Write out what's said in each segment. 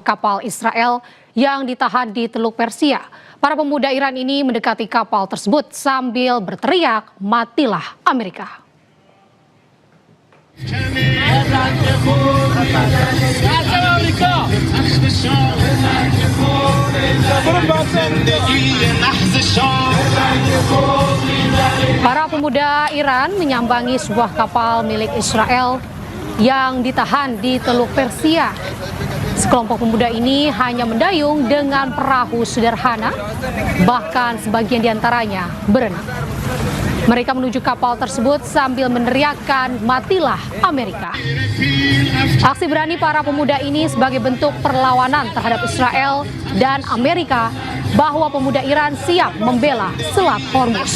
kapal Israel yang ditahan di Teluk Persia. Para pemuda Iran ini mendekati kapal tersebut sambil berteriak, "Matilah Amerika!" Para pemuda Iran menyambangi sebuah kapal milik Israel yang ditahan di Teluk Persia. Sekelompok pemuda ini hanya mendayung dengan perahu sederhana, bahkan sebagian diantaranya berenang. Mereka menuju kapal tersebut sambil meneriakkan, "Matilah Amerika!" Aksi berani para pemuda ini sebagai bentuk perlawanan terhadap Israel dan Amerika bahwa pemuda Iran siap membela Selat Hormuz.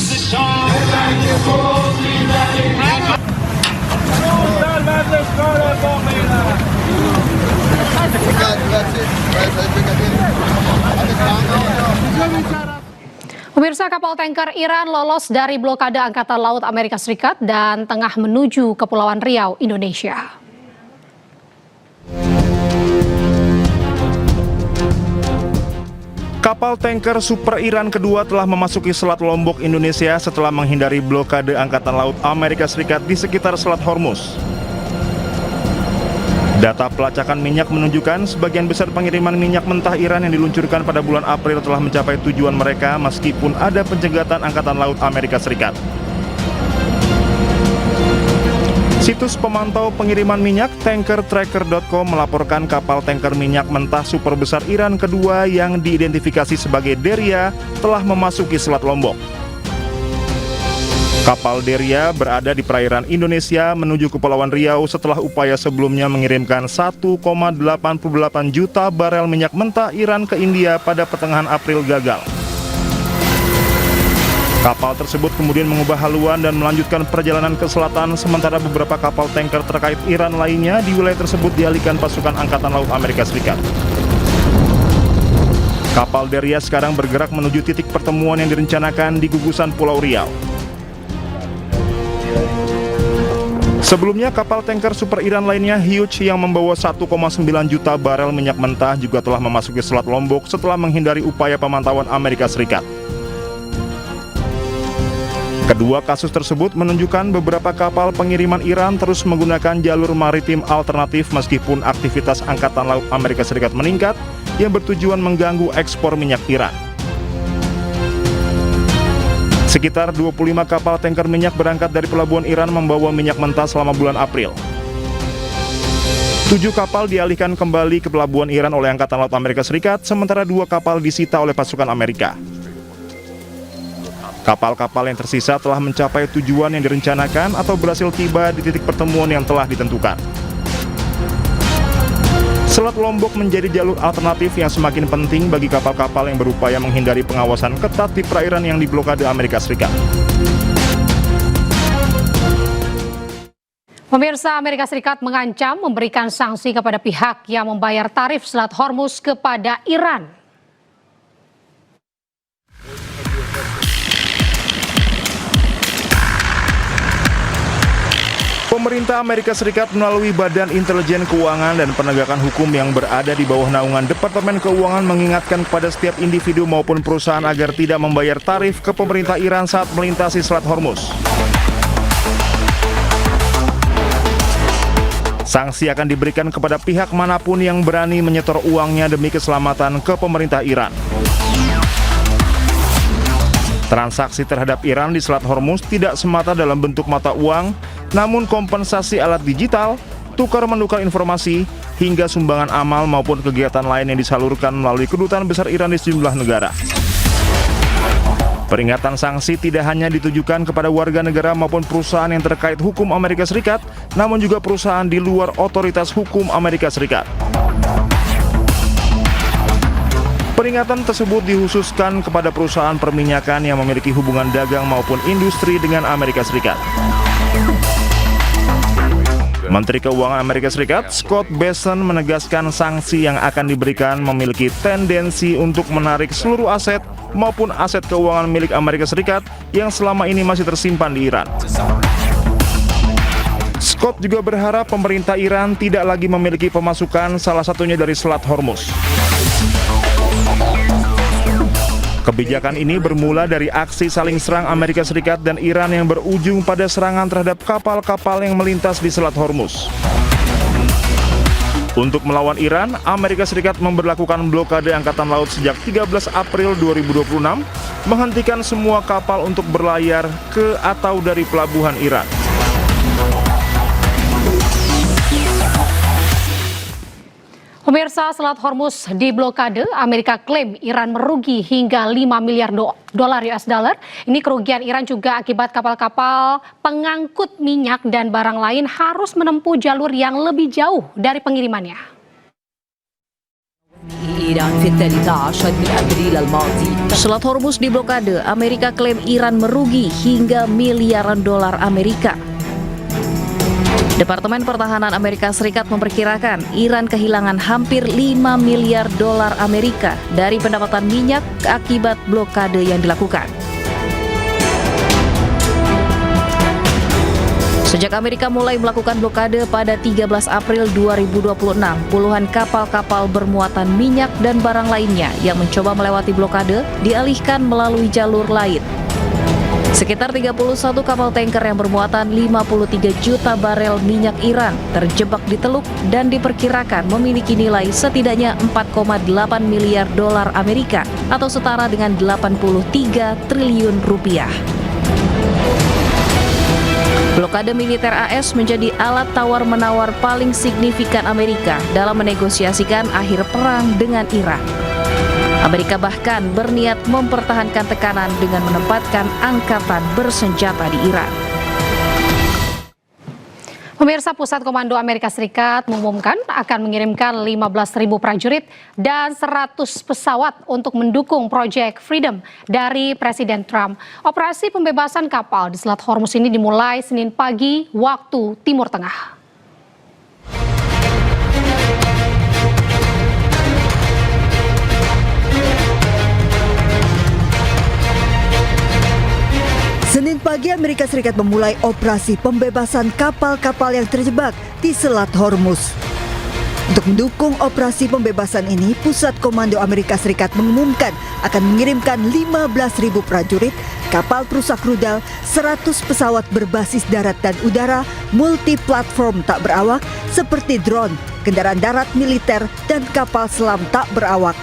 Pemirsa, kapal tanker Iran lolos dari blokade Angkatan Laut Amerika Serikat dan tengah menuju Kepulauan Riau, Indonesia. Kapal tanker Super Iran kedua telah memasuki Selat Lombok, Indonesia setelah menghindari blokade Angkatan Laut Amerika Serikat di sekitar Selat Hormuz. Data pelacakan minyak menunjukkan sebagian besar pengiriman minyak mentah Iran yang diluncurkan pada bulan April telah mencapai tujuan mereka meskipun ada pencegatan Angkatan Laut Amerika Serikat. Situs pemantau pengiriman minyak tankertracker.com melaporkan kapal tanker minyak mentah super besar Iran kedua yang diidentifikasi sebagai Deria telah memasuki Selat Lombok. Kapal Deria berada di perairan Indonesia menuju Kepulauan Riau setelah upaya sebelumnya mengirimkan 1,88 juta barel minyak mentah Iran ke India pada pertengahan April gagal. Kapal tersebut kemudian mengubah haluan dan melanjutkan perjalanan ke selatan, sementara beberapa kapal tanker terkait Iran lainnya di wilayah tersebut dialihkan pasukan Angkatan Laut Amerika Serikat. Kapal Deria sekarang bergerak menuju titik pertemuan yang direncanakan di gugusan Pulau Riau. Sebelumnya, kapal tanker Super Iran lainnya Huge yang membawa 1,9 juta barel minyak mentah juga telah memasuki Selat Lombok setelah menghindari upaya pemantauan Amerika Serikat. Kedua kasus tersebut menunjukkan beberapa kapal pengiriman Iran terus menggunakan jalur maritim alternatif meskipun aktivitas Angkatan Laut Amerika Serikat meningkat yang bertujuan mengganggu ekspor minyak Iran. Sekitar 25 kapal tanker minyak berangkat dari pelabuhan Iran membawa minyak mentah selama bulan April. 7 kapal dialihkan kembali ke pelabuhan Iran oleh Angkatan Laut Amerika Serikat, sementara 2 kapal disita oleh pasukan Amerika. Kapal-kapal yang tersisa telah mencapai tujuan yang direncanakan atau berhasil tiba di titik pertemuan yang telah ditentukan. Selat Lombok menjadi jalur alternatif yang semakin penting bagi kapal-kapal yang berupaya menghindari pengawasan ketat di perairan yang diblokade Amerika Serikat. Pemirsa, Amerika Serikat mengancam memberikan sanksi kepada pihak yang membayar tarif Selat Hormuz kepada Iran. Pemerintah Amerika Serikat melalui Badan Intelijen Keuangan dan Penegakan Hukum yang berada di bawah naungan Departemen Keuangan mengingatkan kepada setiap individu maupun perusahaan agar tidak membayar tarif ke pemerintah Iran saat melintasi Selat Hormuz. Sanksi akan diberikan kepada pihak manapun yang berani menyetor uangnya demi keselamatan ke pemerintah Iran. Transaksi terhadap Iran di Selat Hormuz tidak semata dalam bentuk mata uang, namun kompensasi alat digital, tukar-menukar informasi, hingga sumbangan amal maupun kegiatan lain yang disalurkan melalui kedutaan besar Iran di sejumlah negara. Peringatan sanksi tidak hanya ditujukan kepada warga negara maupun perusahaan yang terkait hukum Amerika Serikat, namun juga perusahaan di luar otoritas hukum Amerika Serikat. Peringatan tersebut dikhususkan kepada perusahaan perminyakan yang memiliki hubungan dagang maupun industri dengan Amerika Serikat. Menteri Keuangan Amerika Serikat, Scott Bessent, menegaskan sanksi yang akan diberikan memiliki tendensi untuk menarik seluruh aset maupun aset keuangan milik Amerika Serikat yang selama ini masih tersimpan di Iran. Scott juga berharap pemerintah Iran tidak lagi memiliki pemasukan, salah satunya dari Selat Hormuz. Kebijakan ini bermula dari aksi saling serang Amerika Serikat dan Iran yang berujung pada serangan terhadap kapal-kapal yang melintas di Selat Hormuz. Untuk melawan Iran, Amerika Serikat memberlakukan blokade Angkatan Laut sejak 13 April 2026, menghentikan semua kapal untuk berlayar ke atau dari pelabuhan Iran. Pemirsa, Selat Hormuz diblokade, Amerika klaim Iran merugi hingga 5 miliar dolar US dollar. Ini kerugian Iran juga akibat kapal-kapal pengangkut minyak dan barang lain harus menempuh jalur yang lebih jauh dari pengirimannya. Selat Hormuz diblokade, Amerika klaim Iran merugi hingga miliaran dolar Amerika. Departemen Pertahanan Amerika Serikat memperkirakan Iran kehilangan hampir 5 miliar dolar Amerika dari pendapatan minyak akibat blokade yang dilakukan. Sejak Amerika mulai melakukan blokade pada 13 April 2026, puluhan kapal-kapal bermuatan minyak dan barang lainnya yang mencoba melewati blokade dialihkan melalui jalur lain. Sekitar 31 kapal tanker yang bermuatan 53 juta barel minyak Iran terjebak di teluk dan diperkirakan memiliki nilai setidaknya 4,8 miliar dolar Amerika atau setara dengan 83 triliun rupiah. Blokade militer AS menjadi alat tawar-menawar paling signifikan Amerika dalam menegosiasikan akhir perang dengan Iran. Amerika bahkan berniat mempertahankan tekanan dengan menempatkan angkatan bersenjata di Iran. Pemirsa, Pusat Komando Amerika Serikat mengumumkan akan mengirimkan 15.000 prajurit dan 100 pesawat untuk mendukung Project Freedom dari Presiden Trump. Operasi pembebasan kapal di Selat Hormuz ini dimulai Senin pagi waktu Timur Tengah. Senin pagi Amerika Serikat memulai operasi pembebasan kapal-kapal yang terjebak di Selat Hormuz. Untuk mendukung operasi pembebasan ini, Pusat Komando Amerika Serikat mengumumkan akan mengirimkan 15.000 prajurit, kapal perusak rudal, 100 pesawat berbasis darat dan udara, multi-platform tak berawak seperti drone, kendaraan darat militer, dan kapal selam tak berawak.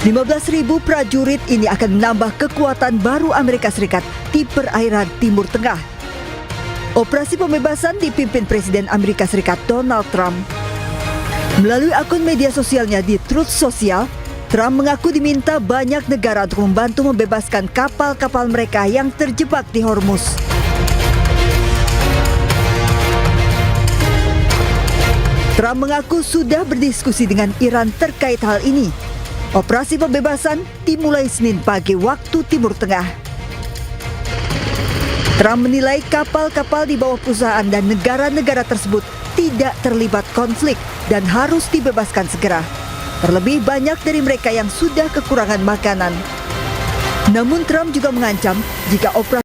15.000 prajurit ini akan menambah kekuatan baru Amerika Serikat di perairan Timur Tengah. Operasi pembebasan dipimpin Presiden Amerika Serikat Donald Trump. Melalui akun media sosialnya di Truth Social, Trump mengaku diminta banyak negara untuk membantu membebaskan kapal-kapal mereka yang terjebak di Hormuz. Trump mengaku sudah berdiskusi dengan Iran terkait hal ini. Operasi pembebasan dimulai Senin pagi waktu Timur Tengah. Trump menilai kapal-kapal di bawah perusahaan dan negara-negara tersebut tidak terlibat konflik dan harus dibebaskan segera. Terlebih banyak dari mereka yang sudah kekurangan makanan. Namun Trump juga mengancam jika operasi